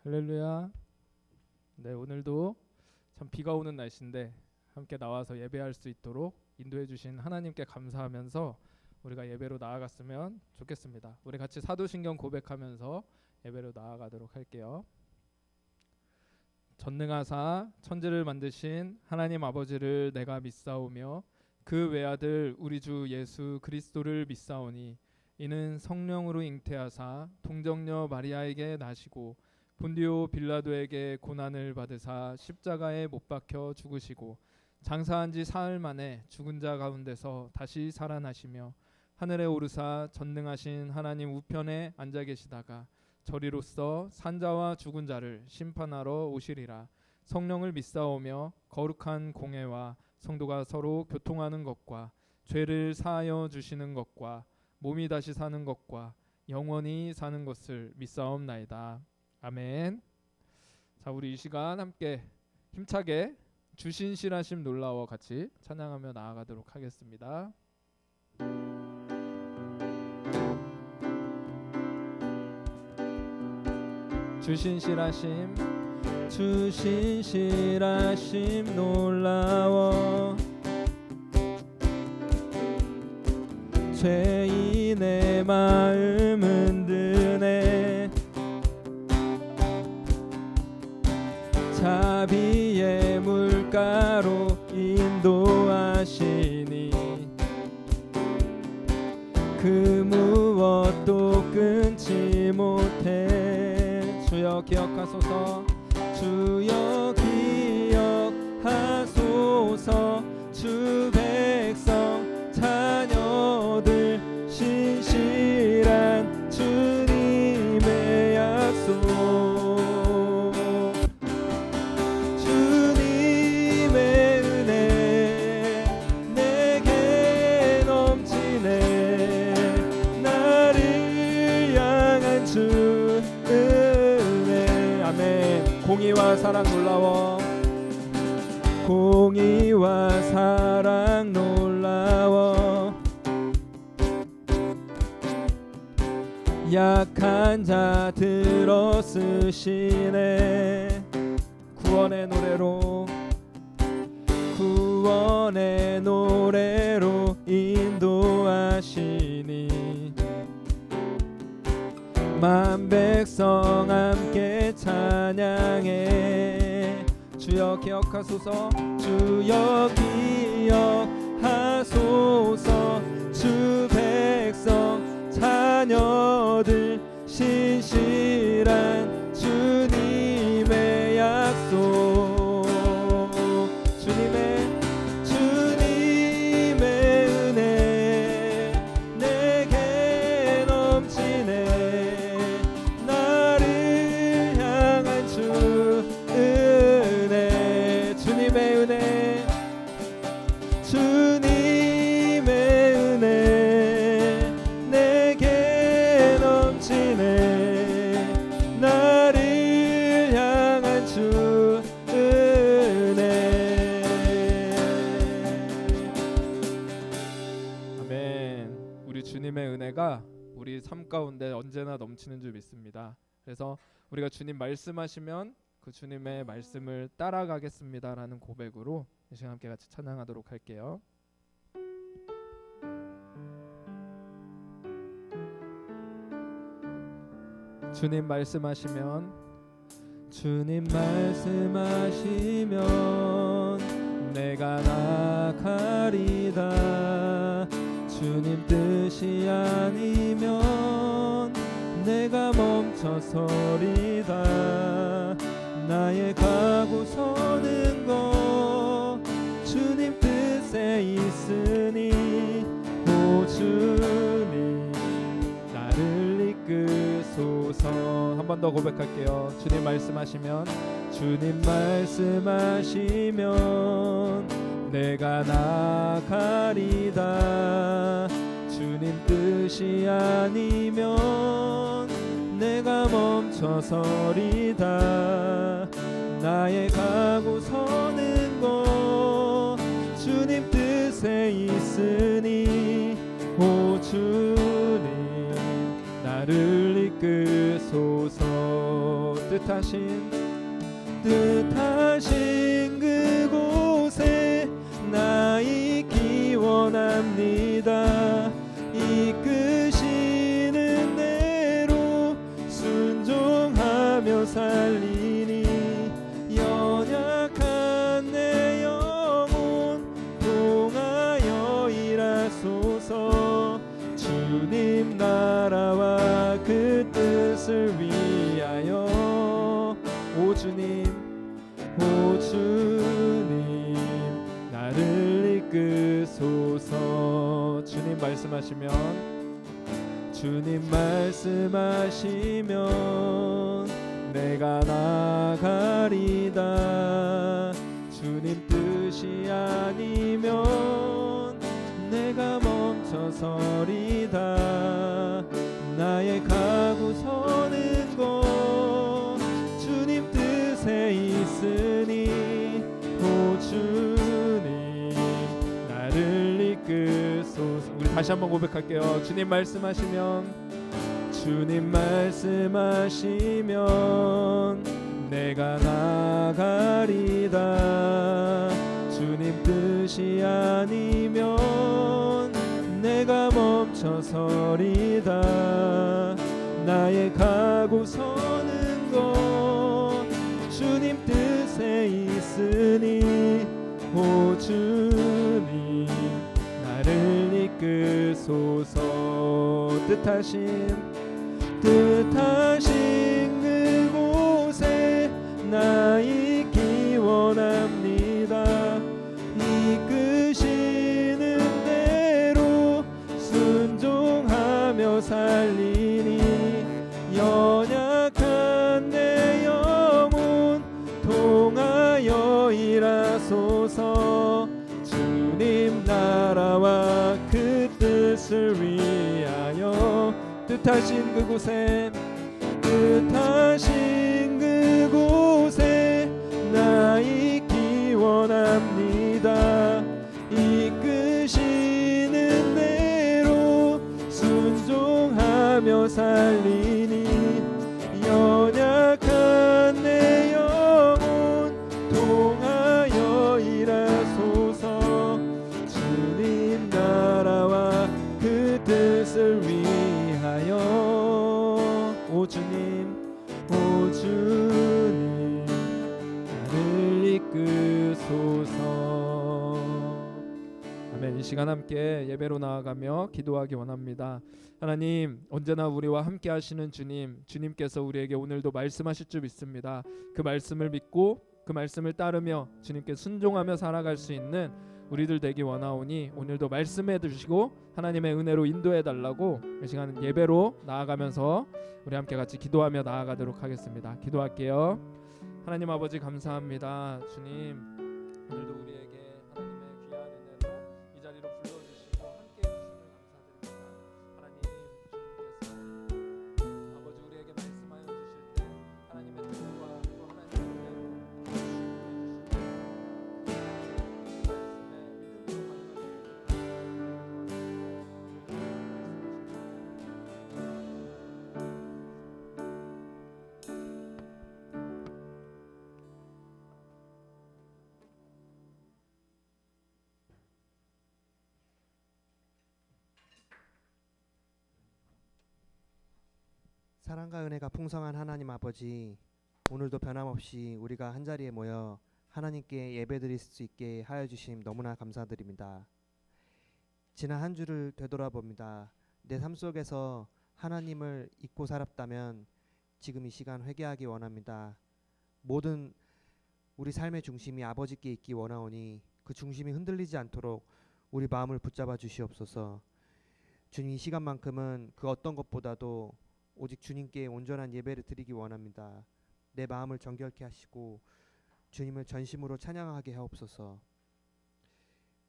할렐루야. 네, 오늘도 참 비가 오는 날씨인데 함께 나와서 예배할 수 있도록 인도해 주신 하나님께 감사하면서 우리가 예배로 나아갔으면 좋겠습니다. 우리 같이 사도신경 고백하면서 예배로 나아가도록 할게요. 전능하사 천지를 만드신 하나님 아버지를 내가 믿사오며 그 외아들 우리 주 예수 그리스도를 믿사오니 이는 성령으로 잉태하사 동정녀 마리아에게 나시고 본디오 빌라도에게 고난을 받으사 십자가에 못 박혀 죽으시고 장사한 지 사흘 만에 죽은 자 가운데서 다시 살아나시며 하늘에 오르사 전능하신 하나님 우편에 앉아 계시다가 저리로서 산자와 죽은 자를 심판하러 오시리라. 성령을 믿사오며 거룩한 공회와 성도가 서로 교통하는 것과 죄를 사하여 주시는 것과 몸이 다시 사는 것과 영원히 사는 것을 믿사옵나이다. 아멘. 자, 우리 이 시간 함께 힘차게 주신 실하심 놀라워 같이 찬양하며 나아가도록 하겠습니다. 주신 실하심 주신 실하심 놀라워 죄인의 마음 흔드네 자비의 물가로 인도하시니 그 무엇도 끊지 못해 주여 기억하소서 주여 기억하소서 주 백성 자녀들 신실한 주님의 약속 주님의 은혜 내게 넘치네 나를 향한 주 은혜 아멘. 공의와 사랑 놀라워 공의와 사랑 놀라워 약한 자 들어 쓰시네 구원의 노래로 구원의 노래로 인도하시니 만 백성 함께 찬양해 주여 기억하소서 주여 기억하소서 주 백성 자녀들 신실한 주님의 약속 주님의 은혜 내게 넘치네 나를 향한 주 은혜 주님의 은혜 주님의 은혜 내게 넘치네 나를 향한 주 은혜 아멘. 우리 주님의 은혜가 우리 삶 가운데 언제나 넘치는 줄 믿습니다. 그래서 우리가 주님 말씀하시면 그 주님의 말씀을 따라가겠습니다라는 고백으로 이 시간 함께 같이 찬양하도록 할게요. 주님 말씀하시면 주님 말씀하시면 내가 나가리다 주님 뜻이 아니면 내가 멈춰서리다 나의 가고 서는 것 주님 뜻에 있으니 오 주님 나를 이끄소서. 한 번 더 고백할게요. 주님 말씀하시면 주님 말씀하시면 내가 나가리다 주님 뜻이 아니면 내가 멈춰서리다 나의 가고 서는 것 주님 뜻에 있으니 오 주님 나를 이끄소서 뜻하신 그곳에 나 있기 원합니다. 이끄시는 대로 순종하며 살리니 연약한 내 영혼 통하여 일하소서. 주님 나라와 그 뜻을 위하여 오 주님 나를 이끄소서. 주님 말씀하시면 내가 나가리다. 주님 뜻이 아니면 내가 멈춰서리다. 나의 가고 서는 곳 주님 뜻에 있으니 오 주님 나를 이끄소서. 우리 다시 한번 고백할게요. 주님 말씀하시면 내가 나가리다. 주님 뜻이 아니면 내가 멈춰서리다. 나의 가고 서는 곳 주님 뜻에 있으니 오 주님 나를 이끄소서. 뜻하신 그곳에 나 있기 원합니다. 이끄시는 대로 순종하며 살리니 연약한 내 영혼 통하여 일하소서. 주님 나라와 그 뜻을 위하여 뜻하신 그곳에 나 있기 원합니다. 이끄시는 대로 순종하며 살리니 연약한 내 영혼 통하여 일하소서. 주님 나라와 그 뜻을 위하여 오 주님 나를 이끄소서. 아멘. 이 시간 함께 예배로 나아가며 기도하기 원합니다. 하나님, 언제나 우리와 함께 하시는 주님께서 우리에게 오늘도 말씀하실 줄 믿습니다. 그 말씀을 믿고 그 말씀을 따르며 주님께 순종하며 살아갈 수 있는 우리들 되기 원하오니 오늘도 말씀해 주시고 하나님의 은혜로 인도해 달라고 이 시간은 예배로 나아가면서 우리 함께 같이 기도하며 나아가도록 하겠습니다. 기도할게요. 하나님 아버지 감사합니다. 주님 오늘도 우리에게 하나님의 귀한 은혜로 이 자리로 불러주시고 함께 해주심을 감사드립니다. 하나님 주님께서 아버지 우리에게 말씀하여 주실 때 하나님의 뜻과 또 하나님의 은혜로 사랑과 은혜가 풍성한 하나님 아버지, 오늘도 변함없이 우리가 한자리에 모여 하나님께 예배드릴 수 있게 하여 주심 너무나 감사드립니다. 지난 한 주를 되돌아봅니다. 내 삶 속에서 하나님을 잊고 살았다면 지금 이 시간 회개하기 원합니다. 모든 우리 삶의 중심이 아버지께 있기 원하오니 그 중심이 흔들리지 않도록 우리 마음을 붙잡아 주시옵소서. 주님, 이 시간만큼은 그 어떤 것보다도 오직 주님께 온전한 예배를 드리기 원합니다. 내 마음을 정결케 하시고 주님을 전심으로 찬양하게 하옵소서.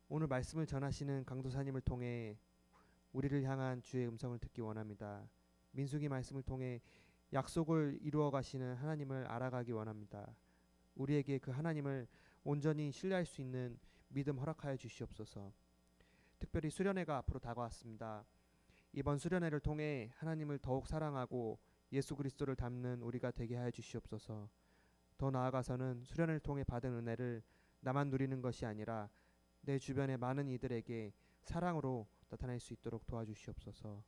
오늘 말씀을 전하시는 강도사님을 통해 우리를 향한 주의 음성을 듣기 원합니다. 민수기 말씀을 통해 약속을 이루어 가시는 하나님을 알아가기 원합니다. 우리에게 그 하나님을 온전히 신뢰할 수 있는 믿음 허락하여 주시옵소서. 특별히 수련회가 앞으로 다가왔습니다. 이번 수련회를 통해 하나님을 더욱 사랑하고 예수 그리스도를 닮는 우리가 되게 하여 주시옵소서. 더 나아가서는 수련을 통해 받은 은혜를 나만 누리는 것이 아니라 내 주변의 많은 이들에게 사랑으로 나타낼 수 있도록 도와주시옵소서.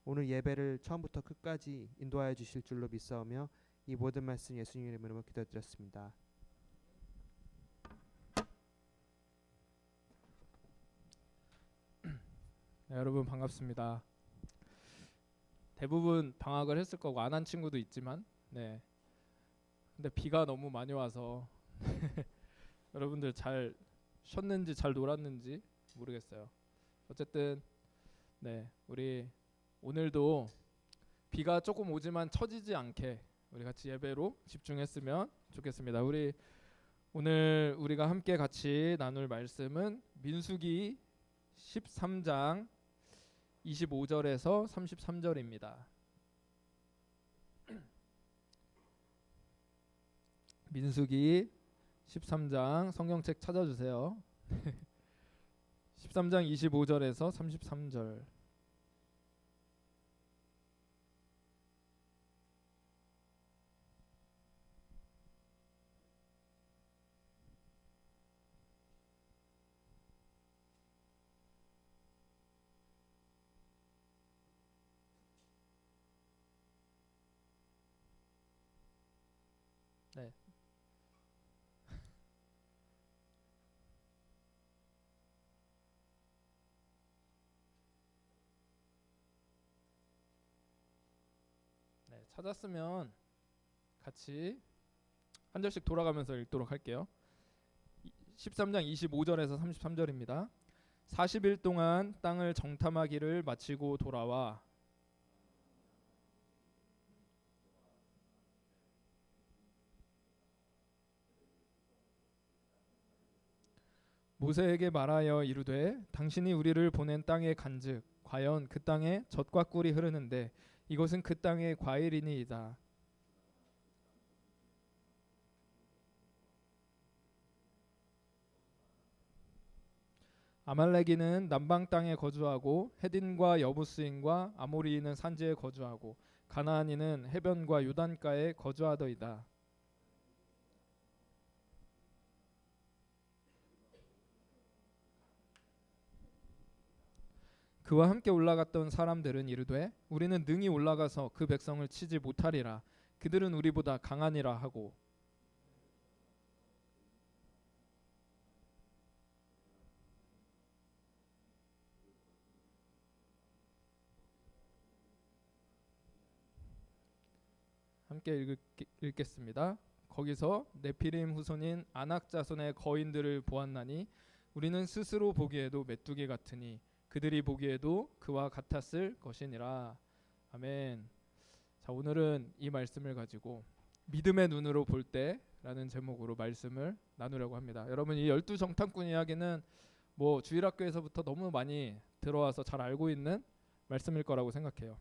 오늘 예배를 처음부터 끝까지 인도하여 주실 줄로 믿사오며 이 모든 말씀 예수님 이름으로 기도드렸습니다. 네, 여러분 반갑습니다. 대부분 방학을 했을 거고 안 한 친구도 있지만, 네. 근데 비가 너무 많이 와서 여러분들 잘 쉬었는지 잘 놀았는지 모르겠어요. 어쨌든 네, 우리 오늘도 비가 조금 오지만 처지지 않게 우리 같이 예배로 집중했으면 좋겠습니다. 우리 오늘 우리가 함께 같이 나눌 말씀은 민수기 13장 25절에서 33절입니다. 민수기 13장 성경책 찾아주세요. 13장 25절에서 33절. 네. 네, 찾았으면 같이 한 절씩 돌아가면서 읽도록 할게요. 13장 25절에서 33절입니다. 40일 동안 땅을 정탐하기를 마치고 돌아와 모세에게 말하여 이르되 당신이 우리를 보낸 땅에 간즉 과연 그 땅에 젖과 꿀이 흐르는데 이것은 그 땅의 과일이니이다. 아말렉인은 남방 땅에 거주하고 헤딘과 여부스인과 아모리인은 산지에 거주하고 가나안인은 해변과 요단가에 거주하더이다. 그와 함께 올라갔던 사람들은 이르되 우리는 능히 올라가서 그 백성을 치지 못하리라. 그들은 우리보다 강하니라 하고 함께 읽겠습니다. 거기서 네피림 후손인 아낙 자손의 거인들을 보았나니 우리는 스스로 보기에도 메뚜기 같으니 그들이 보기에도 그와 같았을 것이니라. 아멘. 자, 오늘은 이 말씀을 가지고 믿음의 눈으로 볼 때라는 제목으로 말씀을 나누려고 합니다. 여러분, 이 12정탐꾼 이야기는 뭐 주일학교에서부터 너무 많이 들어와서 잘 알고 있는 말씀일 거라고 생각해요.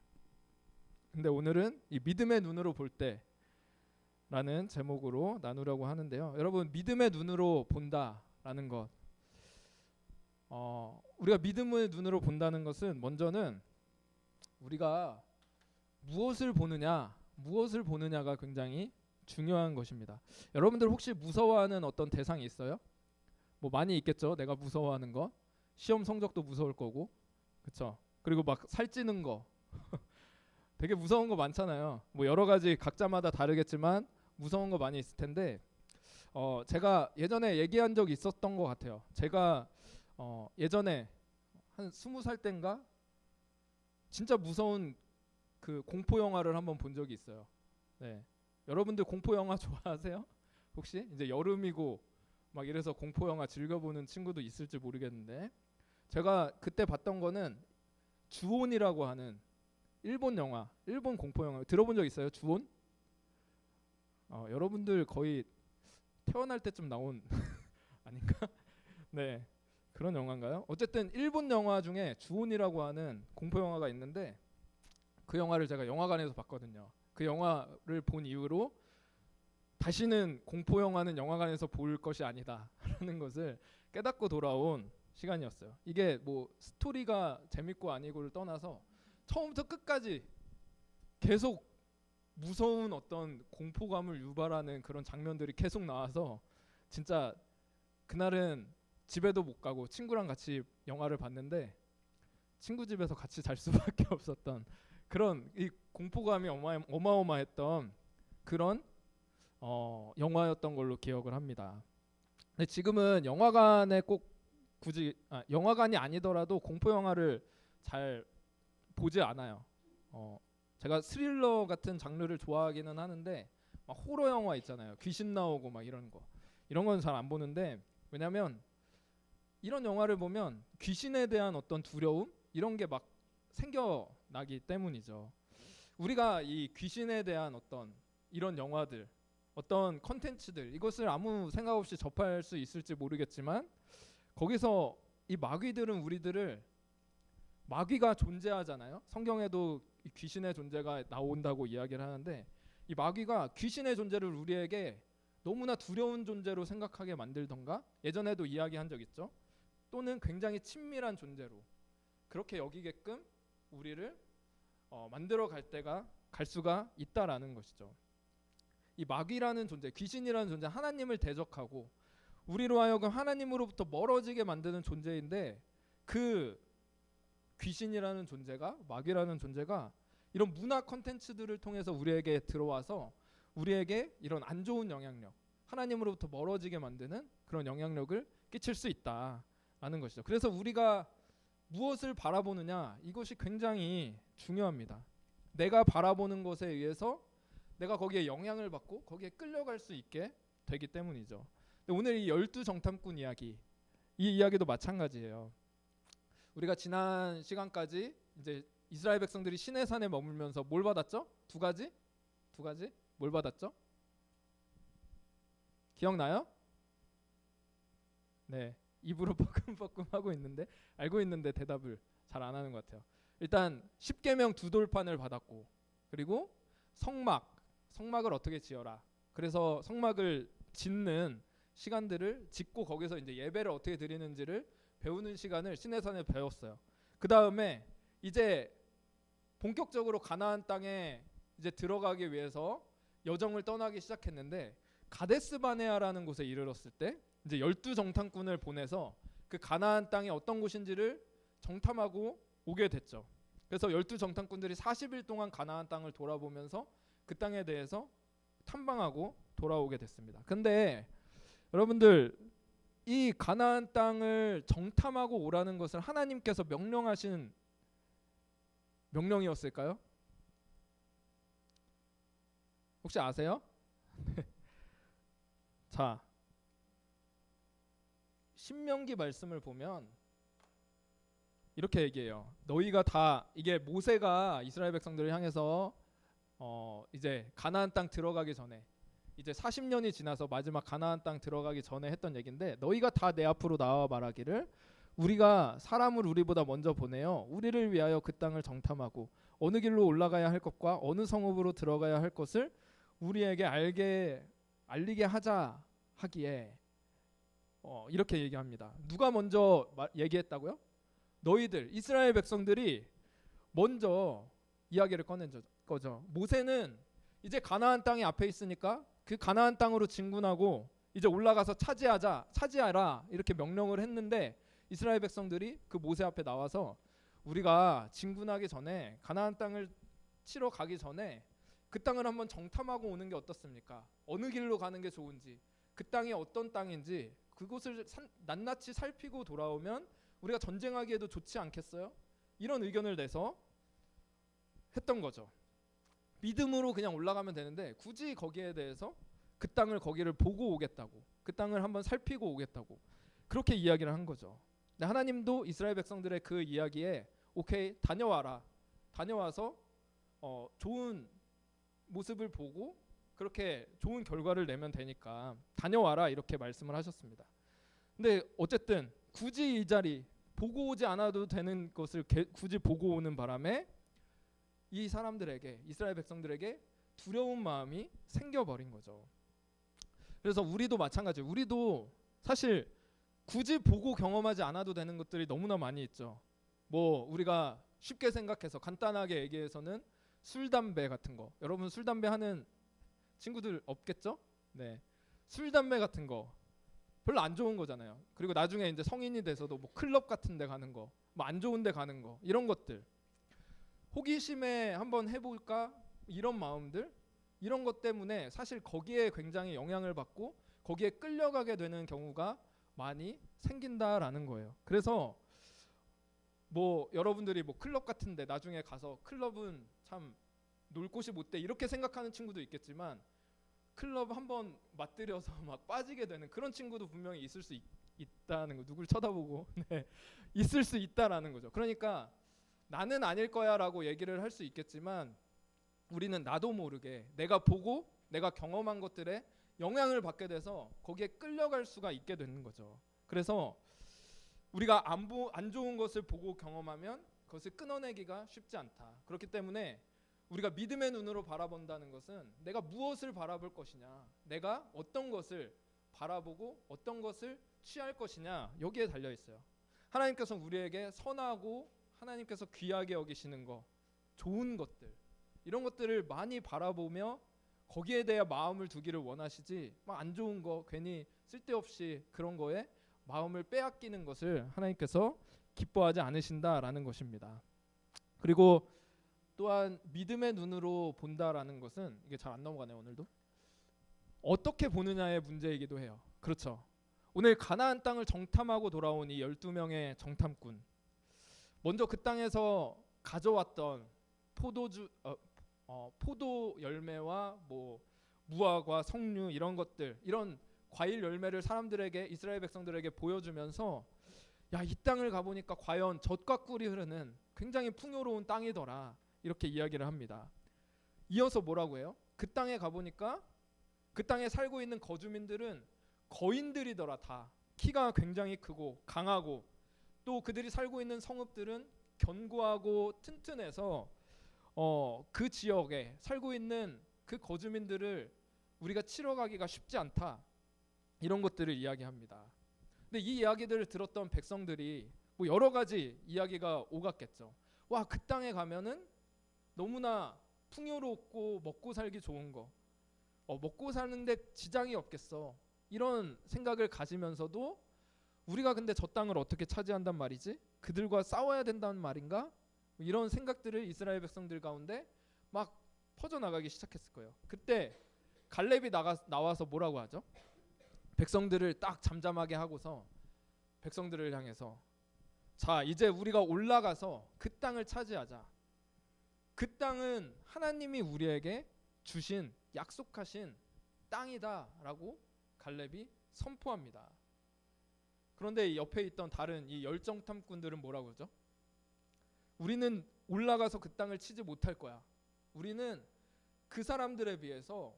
근데 오늘은 이 믿음의 눈으로 볼 때라는 제목으로 나누려고 하는데요. 여러분, 믿음의 눈으로 본다라는 것, 우리가 믿음의 눈으로 본다는 것은 먼저는 우리가 무엇을 보느냐가 굉장히 중요한 것입니다. 여러분들 혹시 무서워하는 어떤 대상이 있어요? 뭐 많이 있겠죠. 내가 무서워하는 거, 시험 성적도 무서울 거고, 그렇죠. 그리고 막 살찌는 거, 되게 무서운 거 많잖아요. 뭐 여러 가지 각자마다 다르겠지만 무서운 거 많이 있을 텐데, 제가 예전에 얘기한 적이 있었던 것 같아요. 제가 예전에 한 20살 땐가 진짜 무서운 그 공포 영화를 한번 본 적이 있어요. 네. 여러분들 공포 영화 좋아하세요? 혹시 이제 여름이고 막 이래서 공포 영화 즐겨보는 친구도 있을지 모르겠는데, 제가 그때 봤던 거는 주온이라고 하는 일본 영화, 일본 공포 영화 들어본 적 있어요? 주온? 여러분들 거의 태어날 때쯤 나온 아닌가? 네. 그런 영화인가요? 어쨌든 일본 영화 중에 주온이라고 하는 공포 영화가 있는데, 그 영화를 제가 영화관에서 봤거든요. 그 영화를 본 이후로 다시는 공포 영화는 영화관에서 볼 것이 아니다라는 것을 깨닫고 돌아온 시간이었어요. 이게 뭐 스토리가 재밌고 아니고를 떠나서 처음부터 끝까지 계속 무서운 어떤 공포감을 유발하는 그런 장면들이 계속 나와서 진짜 그날은 집에도 못 가고 친구랑 같이 영화를 봤는데 친구 집에서 같이 잘 수밖에 없었던 그런 이 공포감이 어마어마했던 그런 영화였던 걸로 기억을 합니다. 근데 지금은 영화관에 꼭 굳이 영화관이 아니더라도 공포 영화를 잘 보지 않아요. 제가 스릴러 같은 장르를 좋아하기는 하는데 막 호러 영화 있잖아요. 귀신 나오고 막 이런 건 잘 안 보는데 왜냐면 이런 영화를 보면 귀신에 대한 어떤 두려움 이런 게 막 생겨나기 때문이죠. 우리가 이 귀신에 대한 어떤 이런 영화들 어떤 컨텐츠들 이것을 아무 생각 없이 접할 수 있을지 모르겠지만 거기서 이 마귀들은 우리들을 마귀가 존재하잖아요. 성경에도 이 귀신의 존재가 나온다고 이야기를 하는데 이 마귀가 귀신의 존재를 우리에게 너무나 두려운 존재로 생각하게 만들던가 예전에도 이야기한 적 있죠. 또는 굉장히 친밀한 존재로 그렇게 여기게끔 우리를 만들어 갈 수가 있다라는 것이죠. 이 마귀라는 존재, 귀신이라는 존재, 하나님을 대적하고 우리로 하여금 하나님으로부터 멀어지게 만드는 존재인데 그 귀신이라는 존재가 마귀라는 존재가 이런 문화 콘텐츠들을 통해서 우리에게 들어와서 우리에게 이런 안 좋은 영향력, 하나님으로부터 멀어지게 만드는 그런 영향력을 끼칠 수 있다라는 것이죠. 그래서 우리가 무엇을 바라보느냐 이것이 굉장히 중요합니다. 내가 바라보는 것에 의해서 내가 거기에 영향을 받고 거기에 끌려갈 수 있게 되기 때문이죠. 오늘 이 12정탐꾼 이야기 이 이야기도 마찬가지예요. 우리가 지난 시간까지 이제 이스라엘 백성들이 시내산에 머물면서 뭘 받았죠? 두 가지? 뭘 받았죠? 기억나요? 네, 입으로 뻐끔뻐끔 하고 있는데 알고 있는데 대답을 잘 안 하는 것 같아요. 일단 10계명 두 돌판을 받았고 그리고 성막을 어떻게 지어라. 그래서 성막을 짓는 시간들을 짓고 거기서 이제 예배를 어떻게 드리는지를 배우는 시간을 시내산에 배웠어요. 그 다음에 이제 본격적으로 가나안 땅에 이제 들어가기 위해서 여정을 떠나기 시작했는데 가데스 바네아라는 곳에 이르렀을 때 이제 12정탐꾼을 보내서 그 가나안 땅이 어떤 곳인지를 정탐하고 오게 됐죠. 그래서 12정탐꾼들이 40일 동안 가나안 땅을 돌아보면서 그 땅에 대해서 탐방하고 돌아오게 됐습니다. 근데 여러분들 이 가나안 땅을 정탐하고 오라는 것을 하나님께서 명령하신 명령이었을까요? 혹시 아세요? 자, 신명기 말씀을 보면 이렇게 얘기해요. 너희가 다 이게 모세가 이스라엘 백성들을 향해서 이제 가나안 땅 들어가기 전에 이제 40년이 지나서 마지막 가나안 땅 들어가기 전에 했던 얘기인데 너희가 다 내 앞으로 나와 말하기를 우리가 사람을 우리보다 먼저 보내어 우리를 위하여 그 땅을 정탐하고 어느 길로 올라가야 할 것과 어느 성읍으로 들어가야 할 것을 우리에게 알리게 하자 하기에 이렇게 얘기합니다. 누가 먼저 얘기했다고요? 너희들 이스라엘 백성들이 먼저 이야기를 꺼낸 거죠. 모세는 이제 가나안 땅이 앞에 있으니까 그 가나안 땅으로 진군하고 이제 올라가서 차지하라 이렇게 명령을 했는데 이스라엘 백성들이 그 모세 앞에 나와서 우리가 진군하기 전에 가나안 땅을 치러 가기 전에 그 땅을 한번 정탐하고 오는 게 어떻습니까? 어느 길로 가는 게 좋은지 그 땅이 어떤 땅인지 그곳을 낱낱이 살피고 돌아오면 우리가 전쟁하기에도 좋지 않겠어요? 이런 의견을 내서 했던 거죠. 믿음으로 그냥 올라가면 되는데 굳이 거기에 대해서 그 땅을 거기를 보고 오겠다고 그 땅을 한번 살피고 오겠다고 그렇게 이야기를 한 거죠. 근데 하나님도 이스라엘 백성들의 그 이야기에 오케이 다녀와서 좋은 모습을 보고 그렇게 좋은 결과를 내면 되니까 다녀와라 이렇게 말씀을 하셨습니다. 근데 어쨌든 굳이 이 자리 보고 오지 않아도 되는 것을 굳이 보고 오는 바람에 이 사람들에게 이스라엘 백성들에게 두려운 마음이 생겨버린 거죠. 그래서 우리도 마찬가지예요. 우리도 사실 굳이 보고 경험하지 않아도 되는 것들이 너무나 많이 있죠. 뭐 우리가 쉽게 생각해서 간단하게 얘기해서는 술 담배 같은 거. 여러분 술 담배 하는 친구들 없겠죠? 네. 술 담배 같은 거 별로 안 좋은 거잖아요. 그리고 나중에 이제 성인이 돼서도 뭐 클럽 같은 데 가는 거, 뭐 안 좋은 데 가는 거, 이런 것들. 호기심에 한번 해볼까? 이런 마음들, 이런 것 때문에 사실 거기에 굉장히 영향을 받고 거기에 끌려가게 되는 경우가 많이 생긴다라는 거예요. 그래서 뭐 여러분들이 뭐 클럽 같은데 나중에 가서 클럽은 참 놀 곳이 못 돼 이렇게 생각하는 친구도 있겠지만 클럽 한번 맛들여서 막 빠지게 되는 그런 친구도 분명히 있을 수 있다는 거. 누굴 쳐다보고 네. 있을 수 있다라는 거죠. 그러니까 나는 아닐 거야라고 얘기를 할 수 있겠지만 우리는 나도 모르게 내가 보고 내가 경험한 것들에 영향을 받게 돼서 거기에 끌려갈 수가 있게 되는 거죠. 그래서 우리가 안 좋은 것을 보고 경험하면 그것을 끊어내기가 쉽지 않다. 그렇기 때문에 우리가 믿음의 눈으로 바라본다는 것은 내가 무엇을 바라볼 것이냐, 내가 어떤 것을 바라보고 어떤 것을 취할 것이냐, 여기에 달려 있어요. 하나님께서 우리에게 선하고 하나님께서 귀하게 여기시는 것, 좋은 것들, 이런 것들을 많이 바라보며 거기에 대해 마음을 두기를 원하시지 막 안 좋은 거 괜히 쓸데없이 그런 거에 마음을 빼앗기는 것을 하나님께서 기뻐하지 않으신다라는 것입니다. 그리고 또한 믿음의 눈으로 본다라는 것은 이게 잘 안 넘어가네요. 오늘도 어떻게 보느냐의 문제이기도 해요. 그렇죠. 오늘 가나안 땅을 정탐하고 돌아온 이 12명의 정탐꾼, 먼저 그 땅에서 가져왔던 포도 열매와 뭐 무화과, 석류 이런 것들, 이런 과일 열매를 사람들에게, 이스라엘 백성들에게 보여주면서 야, 이 땅을 가보니까 과연 젖과 꿀이 흐르는 굉장히 풍요로운 땅이더라, 이렇게 이야기를 합니다. 이어서 뭐라고 해요? 그 땅에 가보니까 그 땅에 살고 있는 거주민들은 거인들이더라. 다 키가 굉장히 크고 강하고, 또 그들이 살고 있는 성읍들은 견고하고 튼튼해서 그 지역에 살고 있는 그 거주민들을 우리가 치러 가기가 쉽지 않다, 이런 것들을 이야기합니다. 근데 이 이야기들을 들었던 백성들이 뭐 여러 가지 이야기가 오갔겠죠. 와, 그 땅에 가면은 너무나 풍요롭고 먹고 살기 좋은 거, 먹고 사는데 지장이 없겠어, 이런 생각을 가지면서도 우리가 근데 저 땅을 어떻게 차지한단 말이지? 그들과 싸워야 된다는 말인가? 이런 생각들을 이스라엘 백성들 가운데 막 퍼져나가기 시작했을 거예요. 그때 갈렙이 나와서 뭐라고 하죠? 백성들을 딱 잠잠하게 하고서 백성들을 향해서 자, 이제 우리가 올라가서 그 땅을 차지하자. 그 땅은 하나님이 우리에게 주신, 약속하신 땅이다라고 갈렙이 선포합니다. 그런데 옆에 있던 다른 이 열정탐꾼들은 뭐라고 그러죠? 우리는 올라가서 그 땅을 치지 못할 거야. 우리는 그 사람들에 비해서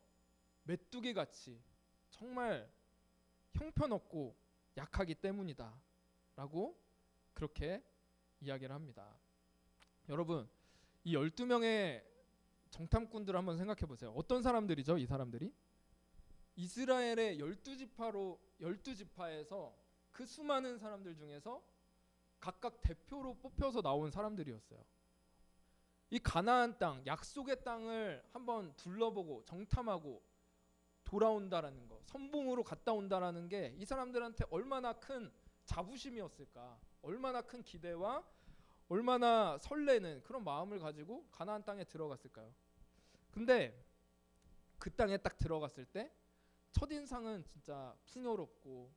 메뚜기 같이 정말 형편없고 약하기 때문이다 라고 그렇게 이야기를 합니다. 여러분, 이 12명의 정탐꾼들을 한번 생각해 보세요. 어떤 사람들이죠? 이 사람들이 이스라엘의 12지파에서 그 수많은 사람들 중에서 각각 대표로 뽑혀서 나온 사람들이었어요. 이 가나안 땅, 약속의 땅을 한번 둘러보고 정탐하고 돌아온다라는 거, 선봉으로 갔다 온다라는 게 이 사람들한테 얼마나 큰 자부심이었을까, 얼마나 큰 기대와 얼마나 설레는 그런 마음을 가지고 가나안 땅에 들어갔을까요? 근데 그 땅에 딱 들어갔을 때 첫인상은 진짜 풍요롭고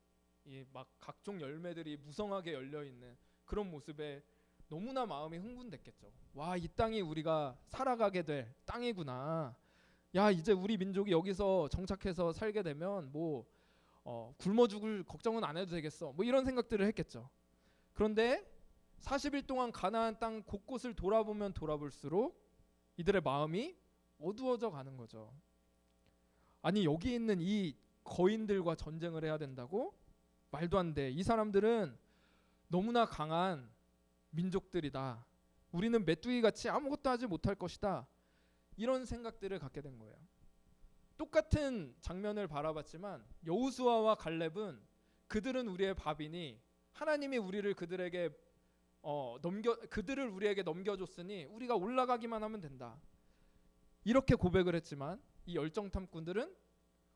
이 막 각종 열매들이 무성하게 열려 있는 그런 모습에 너무나 마음이 흥분됐겠죠. 와, 이 땅이 우리가 살아가게 될 땅이구나. 야, 이제 우리 민족이 여기서 정착해서 살게 되면 뭐 굶어 죽을 걱정은 안 해도 되겠어, 뭐 이런 생각들을 했겠죠. 그런데 40일 동안 가나안 땅 곳곳을 돌아보면 돌아볼수록 이들의 마음이 어두워져 가는 거죠. 아니, 여기 있는 이 거인들과 전쟁을 해야 된다고? 말도 안 돼. 이 사람들은 너무나 강한 민족들이다. 우리는 메뚜기같이 아무것도 하지 못할 것이다. 이런 생각들을 갖게 된 거예요. 똑같은 장면을 바라봤지만 여호수아와 갈렙은 그들은 우리의 밥이니 하나님이 우리를 그들을 우리에게 넘겨줬으니 우리가 올라가기만 하면 된다. 이렇게 고백을 했지만 이 열정 탐꾼들은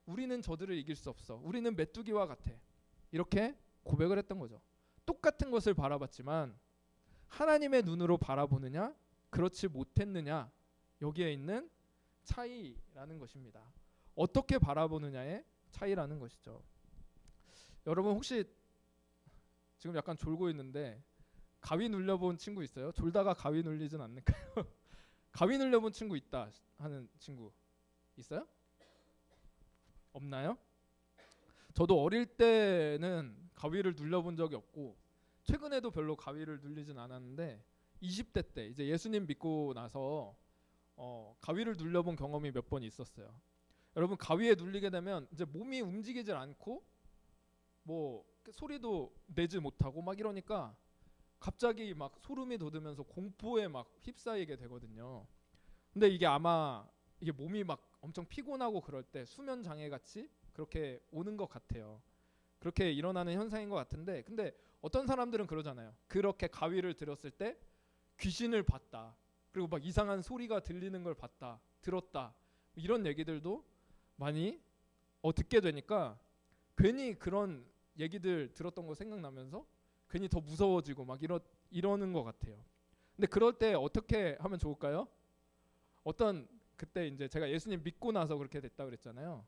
우리는 저들을 이길 수 없어. 우리는 메뚜기와 같아. 이렇게 고백을 했던 거죠. 똑같은 것을 바라봤지만 하나님의 눈으로 바라보느냐 그렇지 못했느냐 여기에 있는 차이라는 것입니다. 어떻게 바라보느냐의 차이라는 것이죠. 여러분 혹시 지금 약간 졸고 있는데 가위 눌려본 친구 있어요? 졸다가 가위 눌리진 않을까요? 가위 눌려본 친구 있다 하는 친구 있어요? 없나요? 저도 어릴 때는 가위를 눌려본 적이 없고 최근에도 별로 가위를 눌리진 않았는데 20대 때 이제 예수님 믿고 나서 가위를 눌려본 경험이 몇 번 있었어요. 여러분 가위에 눌리게 되면 이제 몸이 움직이질 않고 뭐 소리도 내지 못하고 막 이러니까 갑자기 막 소름이 돋으면서 공포에 막 휩싸이게 되거든요. 근데 이게 아마 이게 몸이 막 엄청 피곤하고 그럴 때 수면 장애 같이 그렇게 오는 것 같아요. 그렇게 일어나는 현상인 것 같은데 근데 어떤 사람들은 그러잖아요. 그렇게 가위를 들었을 때 귀신을 봤다. 그리고 막 이상한 소리가 들리는 걸 봤다. 들었다. 이런 얘기들도 많이 듣게 되니까 괜히 그런 얘기들 들었던 거 생각나면서 괜히 더 무서워지고 막 이러는 것 같아요. 근데 그럴 때 어떻게 하면 좋을까요? 그때 이제 제가 예수님 믿고 나서 그렇게 됐다 그랬잖아요.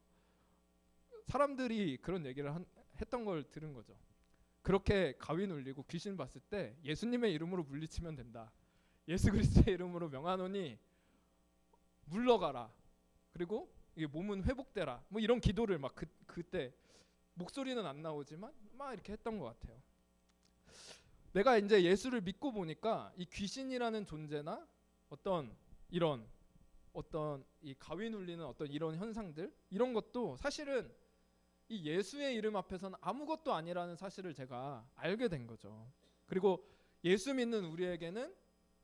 사람들이 그런 얘기를 했던 걸 들은 거죠. 그렇게 가위 눌리고 귀신 봤을 때 예수님의 이름으로 물리치면 된다. 예수 그리스도의 이름으로 명하노니 물러가라. 그리고 이게 몸은 회복되라. 뭐 이런 기도를 막 그때 목소리는 안 나오지만 막 이렇게 했던 것 같아요. 내가 이제 예수를 믿고 보니까 이 귀신이라는 존재나 이런 이 가위 눌리는 이런 현상들 이런 것도 사실은 이 예수의 이름 앞에서는 아무것도 아니라는 사실을 제가 알게 된 거죠. 그리고 예수 믿는 우리에게는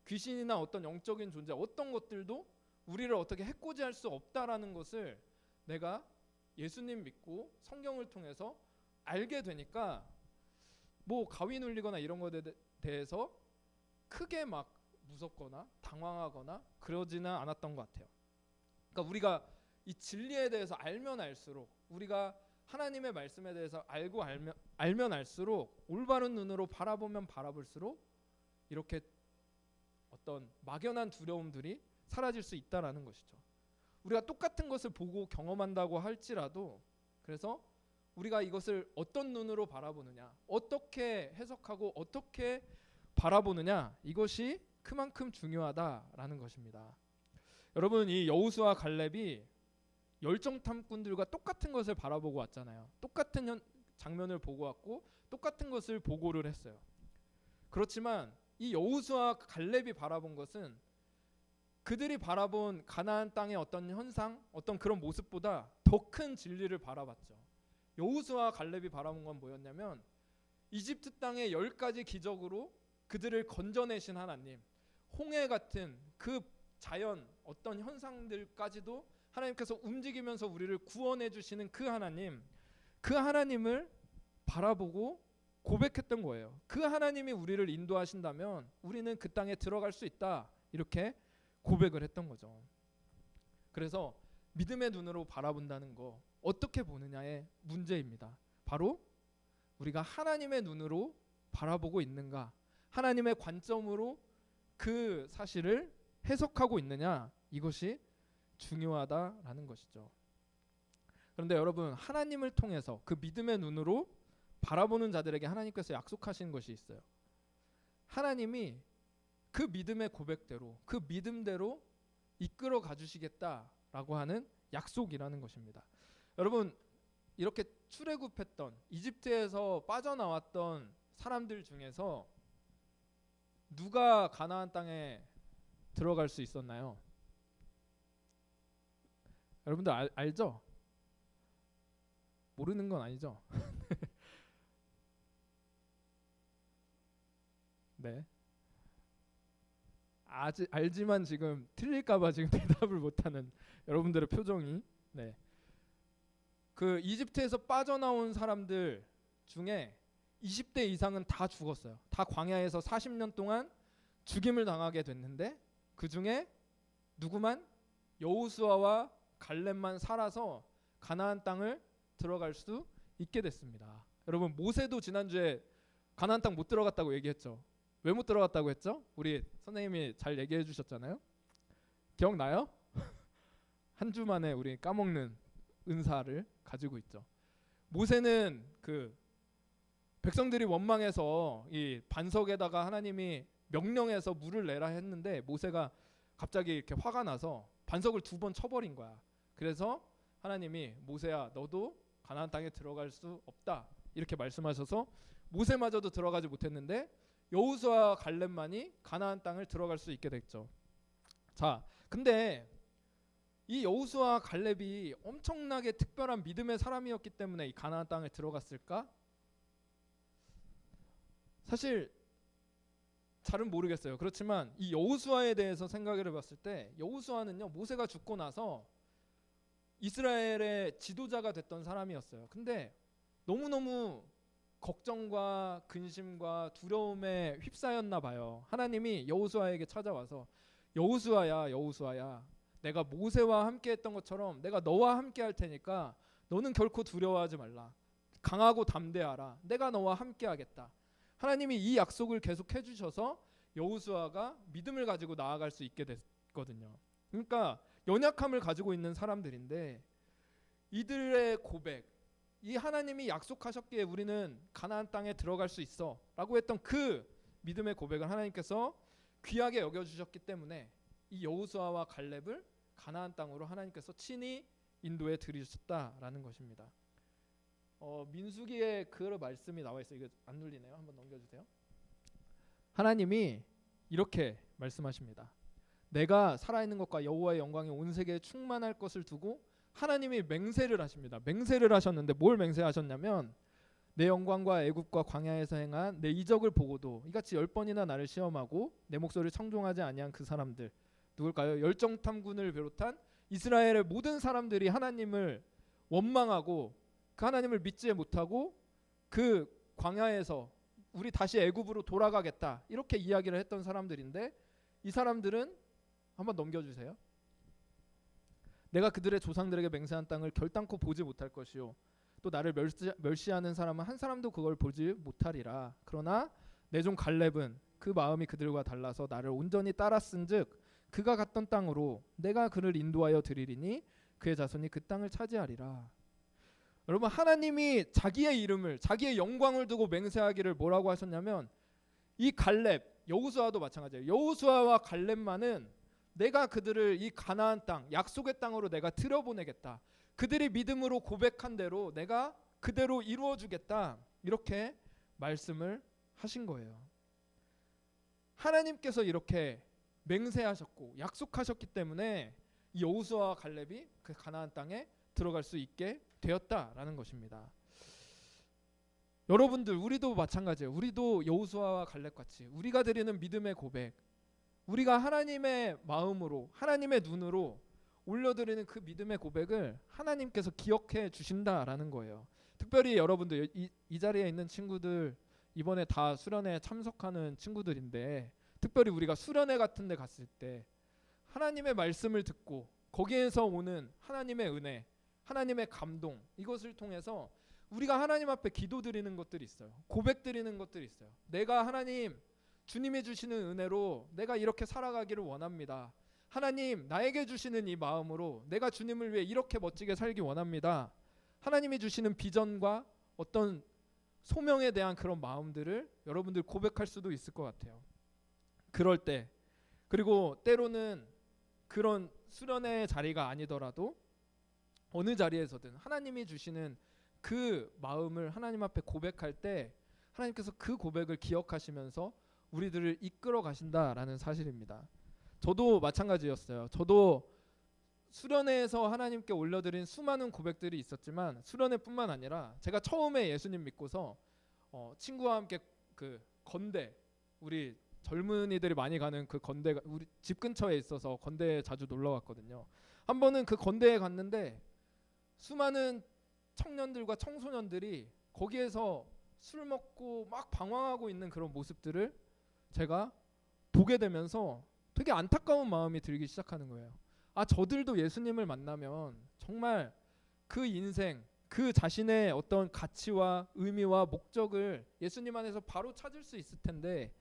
귀신이나 어떤 영적인 존재 어떤 것들도 우리를 어떻게 해코지할 수 없다라는 것을 내가 예수님 믿고 성경을 통해서 알게 되니까 뭐 가위 눌리거나 이런 것에 대해서 크게 막 무섭거나 당황하거나 그러지는 않았던 것 같아요. 그러니까 우리가 이 진리에 대해서 알면 알수록 우리가 하나님의 말씀에 대해서 알면 알수록 올바른 눈으로 바라보면 바라볼수록 이렇게 어떤 막연한 두려움들이 사라질 수 있다라는 것이죠. 우리가 똑같은 것을 보고 경험한다고 할지라도 그래서 우리가 이것을 어떤 눈으로 바라보느냐, 어떻게 해석하고 어떻게 바라보느냐 이것이 그만큼 중요하다라는 것입니다. 여러분 이 여호수아 갈렙이 열정 탐꾼들과 똑같은 것을 바라보고 왔잖아요. 똑같은 장면을 보고 왔고 똑같은 것을 보고를 했어요. 그렇지만 이 여호수아 갈렙이 바라본 것은 그들이 바라본 가나안 땅의 어떤 현상, 어떤 그런 모습보다 더 큰 진리를 바라봤죠. 여호수아 갈렙이 바라본 건 뭐였냐면 이집트 땅의 10가지 기적으로 그들을 건져내신 하나님, 홍해 같은 그 자연 어떤 현상들까지도 하나님께서 움직이면서 우리를 구원해 주시는 그 하나님을 바라보고 고백했던 거예요. 그 하나님이 우리를 인도하신다면 우리는 그 땅에 들어갈 수 있다. 이렇게 고백을 했던 거죠. 그래서 믿음의 눈으로 바라본다는 거 어떻게 보느냐의 문제입니다. 바로 우리가 하나님의 눈으로 바라보고 있는가, 하나님의 관점으로 그 사실을 해석하고 있느냐, 이것이 중요하다라는 것이죠. 그런데 여러분 하나님을 통해서 그 믿음의 눈으로 바라보는 자들에게 하나님께서 약속하신 것이 있어요. 하나님이 그 믿음의 고백대로 그 믿음대로 이끌어 가주시겠다라고 하는 약속이라는 것입니다. 여러분 이렇게 출애굽했던 이집트에서 빠져나왔던 사람들 중에서 누가 가나안 땅에 들어갈 수 있었나요? 여러분들 알죠? 모르는 건 아니죠? 네. 알지만 지금 틀릴까봐 지금 대답을 못하는 여러분들의 표정이 네. 그 이집트에서 빠져나온 사람들 중에 20대 이상은 다 죽었어요. 다 광야에서 40년 동안 죽임을 당하게 됐는데 그 중에 누구만 여호수아와 갈렙만 살아서 가나안 땅을 들어갈 수 있게 됐습니다. 여러분, 모세도 지난주에 가나안 땅 못 들어갔다고 얘기했죠. 왜 못 들어갔다고 했죠? 우리 선생님이 잘 얘기해 주셨잖아요. 기억나요? 한 주 만에 우리 까먹는 은사를 가지고 있죠. 모세는 그 백성들이 원망해서 이 반석에다가 하나님이 명령해서 물을 내라 했는데 모세가 갑자기 이렇게 화가 나서 반석을 2번 쳐버린 거야. 그래서 하나님이 모세야 너도 가나안 땅에 들어갈 수 없다 이렇게 말씀하셔서 모세마저도 들어가지 못했는데 여호수아와 갈렙만이 가나안 땅을 들어갈 수 있게 됐죠. 자, 근데 이 여호수아와 갈렙이 엄청나게 특별한 믿음의 사람이었기 때문에 이 가나안 땅에 들어갔을까? 사실 잘은 모르겠어요. 그렇지만 이 여호수아에 대해서 생각을 해봤을 때 여호수아는요 모세가 죽고 나서 이스라엘의 지도자가 됐던 사람이었어요. 근데 너무너무 걱정과 근심과 두려움에 휩싸였나 봐요. 하나님이 여호수아에게 찾아와서 여호수아야 여호수아야 내가 모세와 함께 했던 것처럼 내가 너와 함께 할 테니까 너는 결코 두려워하지 말라. 강하고 담대하라. 내가 너와 함께 하겠다. 하나님이 이 약속을 계속 해주셔서 여호수아가 믿음을 가지고 나아갈 수 있게 됐거든요. 그러니까 연약함을 가지고 있는 사람들인데 이들의 고백, 이 하나님이 약속하셨기에 우리는 가나안 땅에 들어갈 수 있어 라고 했던 그 믿음의 고백을 하나님께서 귀하게 여겨주셨기 때문에 이 여호수아와 갈렙을 가나안 땅으로 하나님께서 친히 인도해 들이셨다라는 것입니다. 민수기에 그 말씀이 나와 있어요. 이거 안 눌리네요. 한번 넘겨주세요. 하나님이 이렇게 말씀하십니다. 내가 살아있는 것과 여호와의 영광이 온 세계에 충만할 것을 두고 하나님이 맹세를 하십니다. 맹세를 하셨는데 뭘 맹세하셨냐면 내 영광과 애굽과 광야에서 행한 내 이적을 보고도 이같이 10번이나 나를 시험하고 내 목소리를 청종하지 아니한 그 사람들 누굴까요? 열정탐군을 비롯한 이스라엘의 모든 사람들이 하나님을 원망하고 그 하나님을 믿지 못하고 그 광야에서 우리 다시 애굽으로 돌아가겠다 이렇게 이야기를 했던 사람들인데 이 사람들은 한번 넘겨주세요. 내가 그들의 조상들에게 맹세한 땅을 결단코 보지 못할 것이요 또 나를 멸시하는 사람은 한 사람도 그걸 보지 못하리라. 그러나 내 종 갈렙은 그 마음이 그들과 달라서 나를 온전히 따랐은즉 그가 갔던 땅으로 내가 그를 인도하여 드리리니 그의 자손이 그 땅을 차지하리라. 여러분, 하나님이 자기의 이름을 자기의 영광을 두고 맹세하기를 뭐라고 하셨냐면 이 갈렙, 여호수아도 마찬가지예요. 여호수아와 갈렙만은 내가 그들을 이 가나안 땅, 약속의 땅으로 내가 들여보내겠다. 그들이 믿음으로 고백한 대로 내가 그대로 이루어주겠다. 이렇게 말씀을 하신 거예요. 하나님께서 이렇게 맹세하셨고 약속하셨기 때문에 이 여호수아와 갈렙이 그 가나안 땅에 들어갈 수 있게 되었다라는 것입니다. 여러분들, 우리도 마찬가지예요. 우리도 여호수아와 갈렙같이 우리가 드리는 믿음의 고백, 우리가 하나님의 마음으로 하나님의 눈으로 올려드리는 그 믿음의 고백을 하나님께서 기억해 주신다라는 거예요. 특별히 여러분들 이 자리에 있는 친구들 이번에 다 수련회 참석하는 친구들인데 특별히 우리가 수련회 같은 데 갔을 때 하나님의 말씀을 듣고 거기에서 오는 하나님의 은혜, 하나님의 감동, 이것을 통해서 우리가 하나님 앞에 기도드리는 것들이 있어요. 고백드리는 것들이 있어요. 내가 하나님, 주님이 주시는 은혜로 내가 이렇게 살아가기를 원합니다. 하나님, 나에게 주시는 이 마음으로 내가 주님을 위해 이렇게 멋지게 살기 원합니다. 하나님이 주시는 비전과 어떤 소명에 대한 그런 마음들을 여러분들 고백할 수도 있을 것 같아요. 그럴 때, 그리고 때로는 그런 수련의 자리가 아니더라도 어느 자리에서든 하나님이 주시는 그 마음을 하나님 앞에 고백할 때 하나님께서 그 고백을 기억하시면서 우리들을 이끌어 가신다라는 사실입니다. 저도 마찬가지였어요. 저도 수련회에서 하나님께 올려드린 수많은 고백들이 있었지만 수련회뿐만 아니라 제가 처음에 예수님 믿고서 친구와 함께 그 건대, 우리 젊은이들이 많이 가는 그 건대가 우리 집 근처에 있어서 건대에 자주 놀러 갔거든요. 한 번은 그 건대에 갔는데 수많은 청년들과 청소년들이 거기에서 술 먹고 막 방황하고 있는 그런 모습들을 제가 보게 되면서 되게 안타까운 마음이 들기 시작하는 거예요. 저들도 예수님을 만나면 정말 그 인생, 그 자신의 어떤 가치와 의미와 목적을 예수님 안에서 바로 찾을 수 있을 텐데,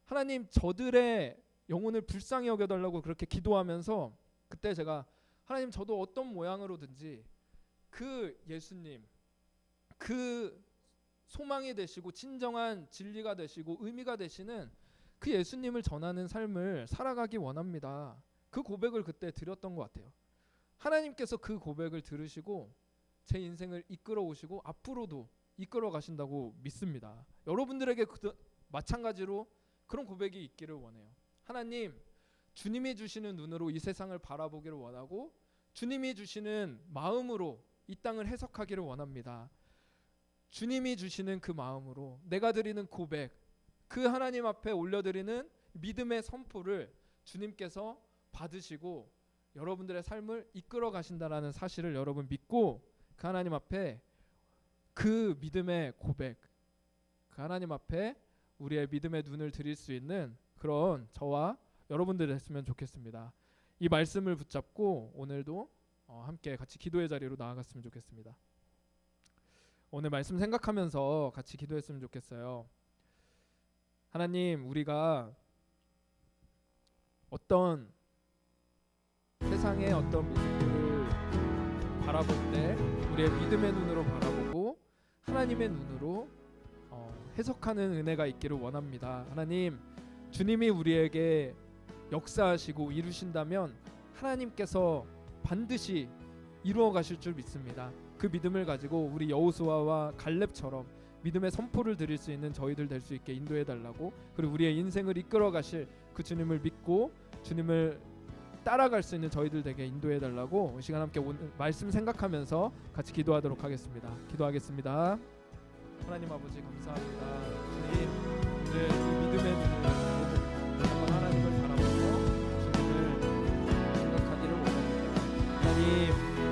하나님 저들의 영혼을 불쌍히 여겨달라고 그렇게 기도하면서, 그때 제가 하나님 저도 어떤 모양으로든지 그 예수님, 그 소망이 되시고 진정한 진리가 되시고 의미가 되시는 그 예수님을 전하는 삶을 살아가기 원합니다. 그 고백을 그때 드렸던 것 같아요. 하나님께서 그 고백을 들으시고 제 인생을 이끌어 오시고 앞으로도 이끌어 가신다고 믿습니다. 여러분들에게 마찬가지로 그런 고백이 있기를 원해요. 하나님, 주님이 주시는 눈으로 이 세상을 바라보기를 원하고 주님이 주시는 마음으로 이 땅을 해석하기를 원합니다. 주님이 주시는 그 마음으로 내가 드리는 고백, 그 하나님 앞에 올려드리는 믿음의 선포를 주님께서 받으시고 여러분들의 삶을 이끌어 가신다라는 사실을 여러분 믿고, 그 하나님 앞에 그 믿음의 고백, 그 하나님 앞에 우리의 믿음의 눈을 드릴 수 있는 그런 저와 여러분들 됐으면 좋겠습니다. 이 말씀을 붙잡고 오늘도 함께 같이 기도의 자리로 나아갔으면 좋겠습니다. 오늘 말씀 생각하면서 같이 기도했으면 좋겠어요. 하나님, 우리가 어떤 세상의 어떤 모습들을 바라볼 때 우리의 믿음의 눈으로 바라보고 하나님의 눈으로 해석하는 은혜가 있기를 원합니다. 하나님, 주님이 우리에게 역사하시고 이루신다면 하나님께서 반드시 이루어 가실 줄 믿습니다. 그 믿음을 가지고 우리 여호수아와 갈렙처럼 믿음의 선포를 드릴 수 있는 저희들 될 수 있게 인도해 달라고, 그리고 우리의 인생을 이끌어 가실 그 주님을 믿고 주님을 따라갈 수 있는 저희들 되게 인도해 달라고 이 시간 함께 오늘 말씀 생각하면서 같이 기도하도록 하겠습니다. 기도하겠습니다. 하나님 아버지, 감사합니다. 주님, 오늘 이 믿음의 눈을 가지고 한번 하나님을 바라보고 주님을 생각하기를 원합니다. 하나님,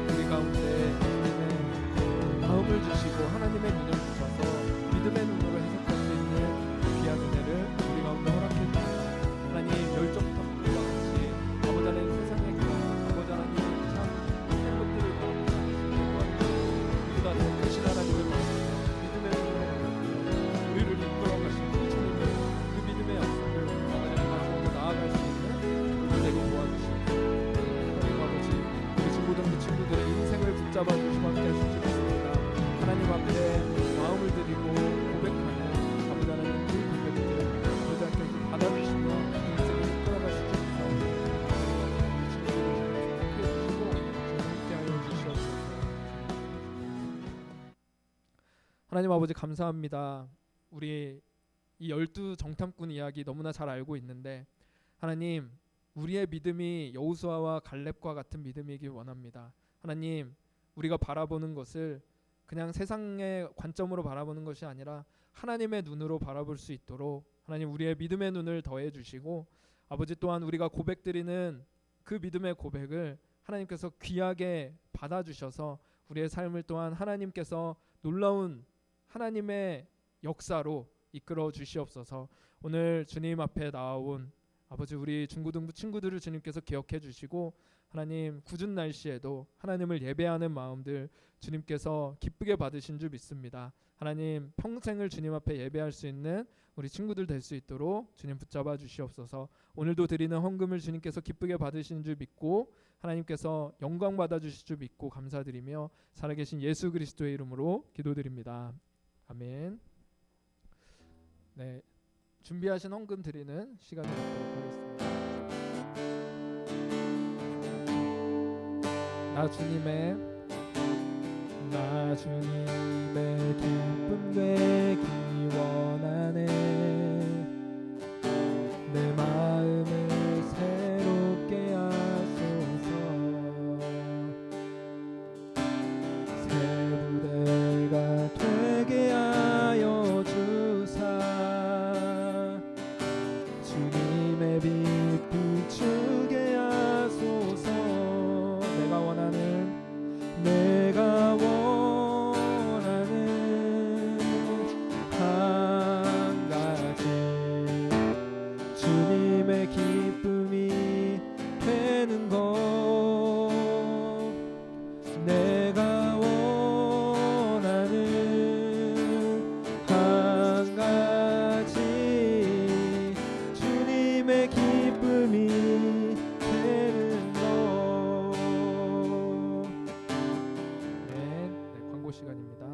우리 가운데 주님의 마음을 주시고 하나님의 눈을 주셔서 믿음의 눈으로 해석할 수 있는 귀한 은혜를 우리 가운데 허락해 주시옵소서. 하나님, 열정부터 물과 같이 아버지 하나님 세상의 길, 아버지 하나님 참 모든 것들을 바라보지 않으시는 그보다 더 크신 하나님을 바라보며 믿음의 눈으로 바라보며 우리를 이끌어 가시는 그 주님을, 그 믿음의 약속을 아버지 가지고 나아갈 수 있는 우리에게 도와주시옵소서. 하나님 아버지, 우리 친구들, 그 친구들의 인생을 붙잡아 주시고 함께 하실 줄 믿습니다. 하나님 앞에 마음을 드리고 고백하는 아버지 하나님 그 고백들 아버지 하나님께서 받아주시며 인생을 이끌어가실 줄 믿사옵니다. 우리 친구들을 축복해 주시고 함께 하여 주시옵소서. 하나님 아버지, 감사합니다. 우리 이 12 정탐꾼 이야기 너무나 잘 알고 있는데, 하나님, 우리의 믿음이 여호수아와 갈렙과 같은 믿음이길 원합니다. 하나님, 우리가 바라보는 것을 그냥 세상의 관점으로 바라보는 것이 아니라 하나님의 눈으로 바라볼 수 있도록 하나님 우리의 믿음의 눈을 더해 주시고, 아버지 또한 우리가 고백드리는 그 믿음의 고백을 하나님께서 귀하게 받아주셔서 우리의 삶을 또한 하나님께서 놀라운 하나님의 역사로 이끌어 주시옵소서. 오늘 주님 앞에 나온 아버지 우리 중고등부 친구들을 주님께서 기억해 주시고, 하나님 굳은 날씨에도 하나님을 예배하는 마음들 주님께서 기쁘게 받으신 줄 믿습니다. 하나님, 평생을 주님 앞에 예배할 수 있는 우리 친구들 될 수 있도록 주님 붙잡아 주시옵소서. 오늘도 드리는 헌금을 주님께서 기쁘게 받으신 줄 믿고 하나님께서 영광 받아 주실 줄 믿고 감사드리며 살아계신 예수 그리스도의 이름으로 기도드립니다. 아멘. 네, 준비하신 헌금 드리는 시간을 갖도록 하겠습니다. 나 주님의 기쁨 되기 원하네. 내 마음을 새롭게 하소서. 새 부대가 되게 하여 주사. 주님의 빛 비추게 하소서. 내가 원하는 예보 시간입니다.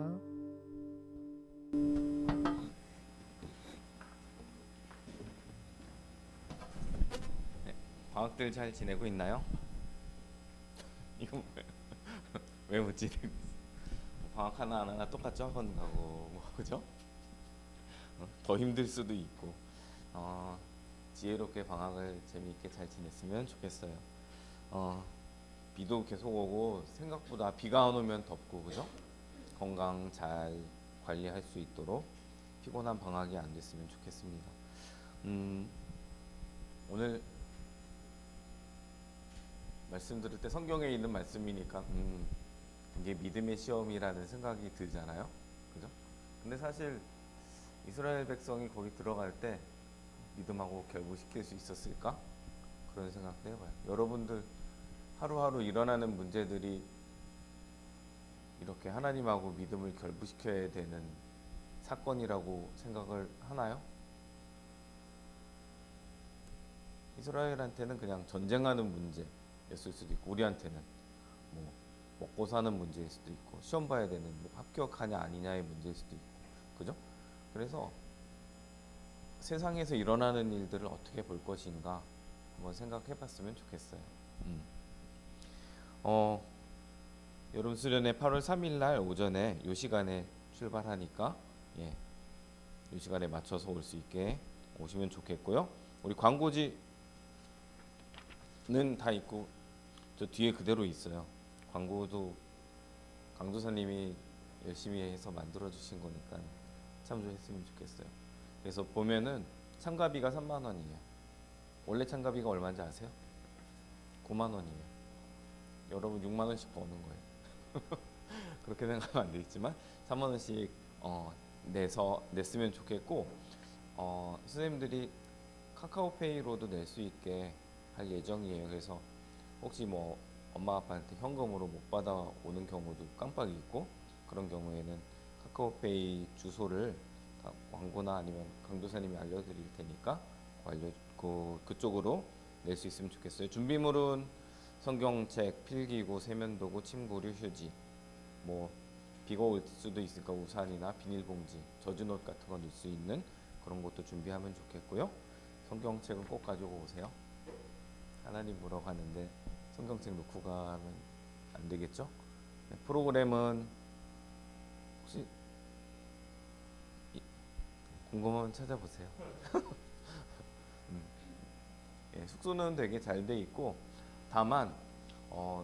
방학들 잘 지내고 있나요? 이거 왜 묻지? 방학 하나 똑같죠? 학원 가고 뭐 그죠? 더 힘들 수도 있고 지혜롭게 방학을 재미있게 잘 지냈으면 좋겠어요. 비도 계속 오고 생각보다 비가 안 오면 덥고 그죠? 건강 잘 관리할 수 있도록 피곤한 방학이 안 됐으면 좋겠습니다. 오늘 말씀 들을 때 성경에 있는 말씀이니까 이게 믿음의 시험이라는 생각이 들잖아요. 그죠? 근데 사실 이스라엘 백성이 거기 들어갈 때 믿음하고 결부시킬 수 있었을까? 그런 생각도 해봐요. 여러분들 하루하루 일어나는 문제들이 이렇게 하나님하고 믿음을 결부시켜야 되는 사건이라고 생각을 하나요? 이스라엘한테는 그냥 전쟁하는 문제였을 수도 있고, 우리한테는 뭐 먹고 사는 문제일 수도 있고, 시험 봐야 되는 뭐 합격하냐 아니냐의 문제일 수도 있고, 그죠? 그래서 세상에서 일어나는 일들을 어떻게 볼 것인가 한번 생각해봤으면 좋겠어요. 여름 수련회 8월 3일 날 오전에 요 시간에 출발하니까 요 시간에 맞춰서 올 수 있게 오시면 좋겠고요. 우리 광고지는 다 있고 저 뒤에 그대로 있어요. 광고도 강도사님이 열심히 해서 만들어 주신 거니까 참조했으면 좋겠어요. 그래서 보면은 참가비가 3만 원이에요. 원래 참가비가 얼마인지 아세요? 9만 원이에요. 여러분 6만 원씩 버는 거예요. 그렇게 생각하면 안 되겠지만 3만 원씩 냈으면 좋겠고, 선생님들이 카카오페이로도 낼 수 있게 할 예정이에요. 그래서 혹시 뭐 엄마 아빠한테 현금으로 못 받아오는 경우도 깜빡이 있고, 그런 경우에는 카카오페이 주소를 다 광고나 아니면 강도사님이 알려드릴 테니까 그쪽으로 낼 수 있으면 좋겠어요. 준비물은 성경책, 필기구, 세면도구, 침구류, 휴지, 뭐 비가 올 수도 있으니까 우산이나 비닐봉지, 젖은 옷 같은 거 넣을 수 있는 그런 것도 준비하면 좋겠고요. 성경책은 꼭 가지고 오세요. 하나님 보러 가는데 성경책 놓고 가면 안 되겠죠? 프로그램은 혹시 궁금하면 찾아보세요. 숙소는 되게 잘 돼 있고, 다만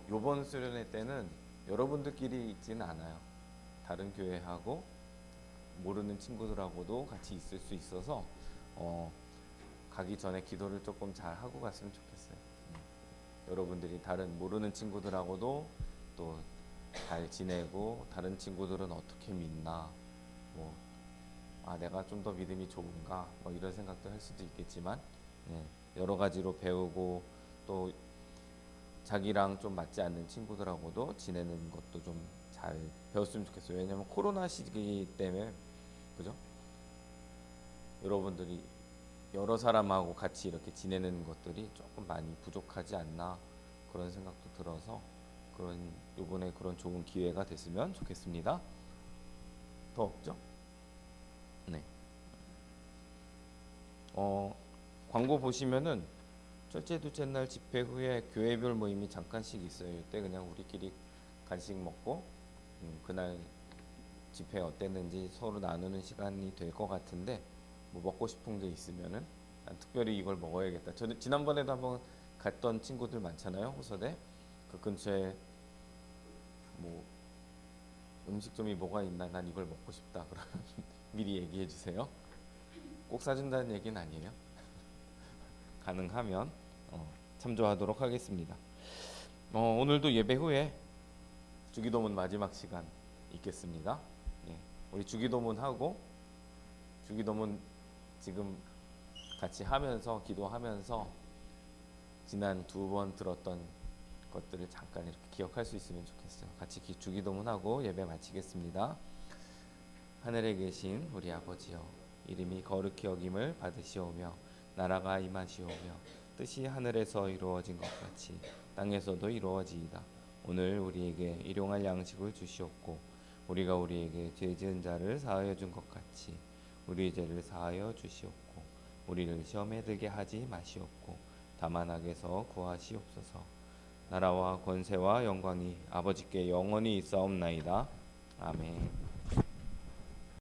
요번 수련회 때는 여러분들끼리 있지는 않아요. 다른 교회하고 모르는 친구들하고도 같이 있을 수 있어서 가기 전에 기도를 조금 잘 하고 갔으면 좋겠어요. 여러분들이 다른 모르는 친구들하고도 또 잘 지내고, 다른 친구들은 어떻게 믿나, 뭐 내가 좀 더 믿음이 좋은가, 뭐 이런 생각도 할 수도 있겠지만 여러 가지로 배우고, 또 자기랑 좀 맞지 않는 친구들하고도 지내는 것도 좀 잘 배웠으면 좋겠어요. 왜냐면 코로나 시기 때문에, 그죠? 여러분들이 여러 사람하고 같이 이렇게 지내는 것들이 조금 많이 부족하지 않나, 그런 생각도 들어서 요번에 그런 좋은 기회가 됐으면 좋겠습니다. 더 없죠? 네. 광고 보시면은 첫째, 둘째 날 집회 후에 교회별 모임이 잠깐씩 있어요. 이때 그냥 우리끼리 간식 먹고 그날 집회 어땠는지 서로 나누는 시간이 될 것 같은데, 뭐 먹고 싶은 게 있으면은 난 특별히 이걸 먹어야겠다. 저는 지난번에도 한번 갔던 친구들 많잖아요. 호서대 그 근처에 뭐 음식점이 뭐가 있나, 난 이걸 먹고 싶다, 그러면 미리 얘기해 주세요. 꼭 사준다는 얘기는 아니에요. 가능하면 참조하도록 하겠습니다. 오늘도 예배 후에 주기도문 마지막 시간 있겠습니다. 우리 주기도문 하고, 주기도문 지금 같이 하면서 기도하면서 지난 2번 들었던 것들을 잠깐 이렇게 기억할 수 있으면 좋겠어요. 같이 주기도문하고 예배 마치겠습니다. 하늘에 계신 우리 아버지여, 이름이 거룩히 여김을 받으시오며 나라가 임하시오며 뜻이 하늘에서 이루어진 것 같이 땅에서도 이루어지이다. 오늘 우리에게 일용할 양식을 주시옵고 우리가 우리에게 죄 지은 자를 사하여 준 것 같이 우리 죄를 사하여 주시옵고 우리를 시험에 들게 하지 마시옵고 다만 악에서 구하시옵소서. 나라와 권세와 영광이 아버지께 영원히 있사옵나이다. 아멘.